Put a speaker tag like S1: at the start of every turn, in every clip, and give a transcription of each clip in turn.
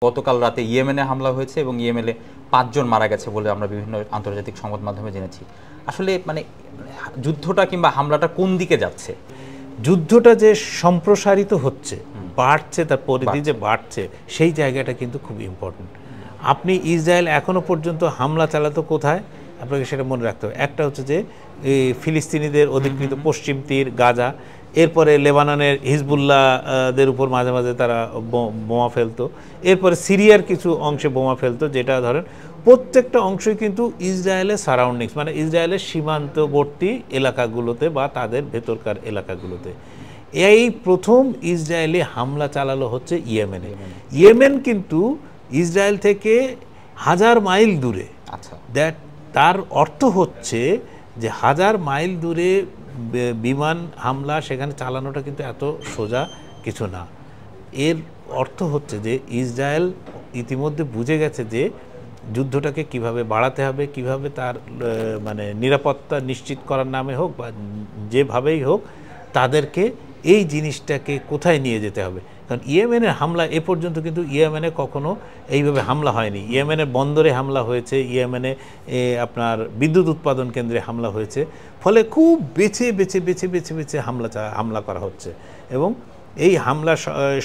S1: গতকাল রাতে ইয়েমেনে হামলা হয়েছে এবং ইয়েমেনে ৫ জন মারা গেছে বলে আমরা বিভিন্ন আন্তর্জাতিক সংবাদ মাধ্যমে জেনেছি। আসলে মানে যুদ্ধটা কিংবা হামলাটা কোন দিকে যাচ্ছে?
S2: যুদ্ধটা যে সম্প্রসারিত হচ্ছে, বাড়ছে, তার পরিধি যে বাড়ছে, সেই জায়গাটা কিন্তু খুব ইম্পর্টেন্ট। আপনি ইসরায়েল এখনো পর্যন্ত হামলা চালাতো কোথায়, আপনাকে সেটা মনে রাখতে হবে। একটা হচ্ছে যে ফিলিস্তিনিদের অধিকৃত পশ্চিম তীর গাজা, এরপরে লেবাননের হিজবুল্লাহদের উপর মাঝে মাঝে তারা বোমা ফেলতো, এরপরে সিরিয়ার কিছু অংশে বোমা ফেলতো, যেটা ধরেন প্রত্যেকটা অংশই কিন্তু ইসরায়েলের সারাউন্ডিংস, মানে ইসরায়েলের সীমান্তবর্তী এলাকাগুলোতে বা তাদের ভেতরকার এলাকাগুলোতে। এই প্রথম ইসরায়েলি হামলা চালালো হচ্ছে ইয়েমেনে। ইয়েমেন কিন্তু ইসরায়েল থেকে 1000 মাইল দূরে।
S1: আচ্ছা,
S2: তার অর্থ হচ্ছে যে 1000 মাইল দূরে বিমান হামলা সেখানে চালানোটা কিন্তু এত সোজা কিছু না। এর অর্থ হচ্ছে যে ইসরায়েল ইতিমধ্যে বুঝে গেছে যে যুদ্ধটাকে কিভাবে বাড়াতে হবে, কিভাবে তার মানে নিরাপত্তা নিশ্চিত করার নামে হোক বা যেভাবেই হোক তাদেরকে এই জিনিসটাকে কোথায় নিয়ে যেতে হবে। কারণ ইয়েমেনের হামলা এ পর্যন্ত কিন্তু ইয়েমেনে কখনো এইভাবে হামলা হয়নি। ইয়েমেনের বন্দরে হামলা হয়েছে, ইয়েমেনে আপনার বিদ্যুৎ উৎপাদন কেন্দ্রে হামলা হয়েছে, ফলে খুব বেছে বেছে বেছে বেছে বেছে হামলা করা হচ্ছে এবং এই হামলা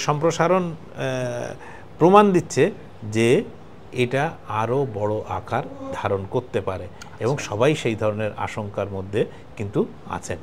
S2: সম্প্রসারণ প্রমাণ দিচ্ছে যে এটা আরও বড় আকার ধারণ করতে পারে এবং সবাই সেই ধরনের আশঙ্কার মধ্যে কিন্তু আছেন।